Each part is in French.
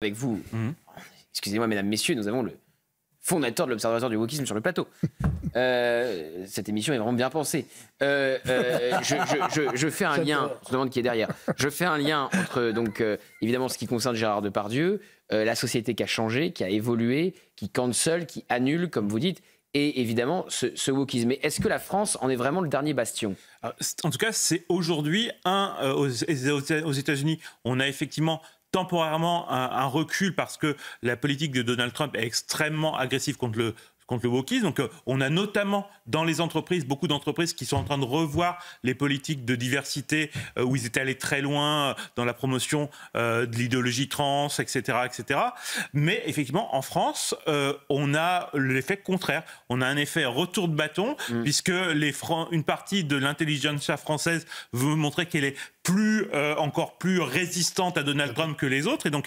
avec vous. Excusez-moi, mesdames, messieurs, nous avons le fondateur de l'Observatoire du wokisme sur le plateau. Cette émission est vraiment bien pensée. Je fais un lien, je me demande qui est derrière. Je fais un lien entre, donc, évidemment, ce qui concerne Gérard Depardieu, la société qui a changé, qui a évolué, qui cancel, qui annule, comme vous dites, et évidemment ce wokisme. Mais est-ce que la France en est vraiment le dernier bastion ? En tout cas, c'est aujourd'hui, aux États-Unis, on a effectivement temporairement un recul parce que la politique de Donald Trump est extrêmement agressive contre le wokisme. Donc on a notamment dans les entreprises, beaucoup d'entreprises qui sont en train de revoir les politiques de diversité où ils étaient allés très loin dans la promotion de l'idéologie trans, etc., etc. Mais effectivement, en France, on a l'effet contraire. On a un effet retour de bâton puisque une partie de l'intelligentsia française veut montrer qu'elle est encore plus résistante à Donald Trump que les autres, et donc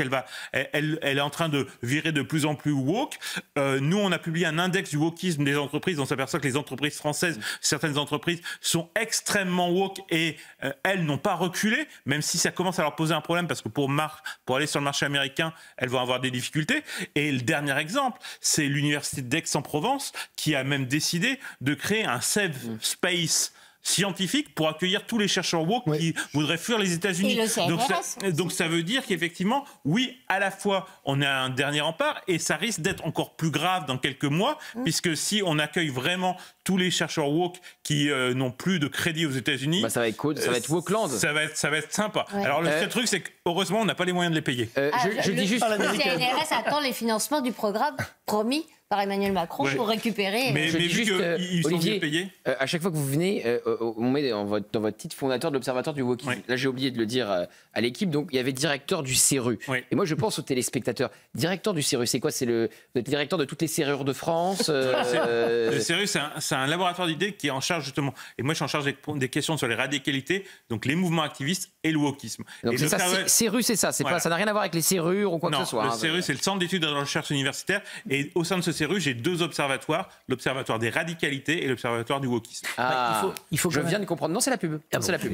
elle est en train de virer de plus en plus woke. Nous, on a publié un index du wokisme des entreprises. On s'aperçoit que les entreprises françaises, certaines entreprises, sont extrêmement woke et elles n'ont pas reculé, même si ça commence à leur poser un problème parce que pour aller sur le marché américain, elles vont avoir des difficultés. Et le dernier exemple, c'est l'université d'Aix-en-Provence qui a même décidé de créer un safe space scientifique pour accueillir tous les chercheurs woke qui voudraient fuir les États-Unis. Donc ça veut dire qu'effectivement, oui, à la fois, on a un dernier rempart et ça risque d'être encore plus grave dans quelques mois, puisque si on accueille vraiment tous les chercheurs woke qui n'ont plus de crédit aux États-Unis, ça va être cool, ça va être wokeland. Ça va être sympa. Alors le seul truc, c'est que heureusement, on n'a pas les moyens de les payer. Je dis juste. Le CNRS attend les financements du programme promis par Emmanuel Macron pour récupérer. Mais vu qu'ils sont bien payés. À chaque fois que vous venez, on met dans votre titre fondateur de l'Observatoire du wokisme. Là, j'ai oublié de le dire à l'équipe. Donc, il y avait directeur du CERU. Et moi, je pense aux téléspectateurs. Directeur du CERU, c'est quoi? C'est le directeur de toutes les serrures de France. Le CERU, c'est un laboratoire d'idées qui est en charge justement. Et moi, je suis en charge des questions sur les radicalités, donc les mouvements activistes et le wokisme. Donc, c'est ça. CERU, c'est ça. Ça n'a rien à voir avec les serrures ou quoi que ce soit. Le CERU, c'est le Centre d'études de recherche universitaire. Et au sein de ce CERU, j'ai deux observatoires, l'observatoire des radicalités et l'observatoire du wokisme. Je viens de comprendre. Non, c'est la pub. C'est la pub.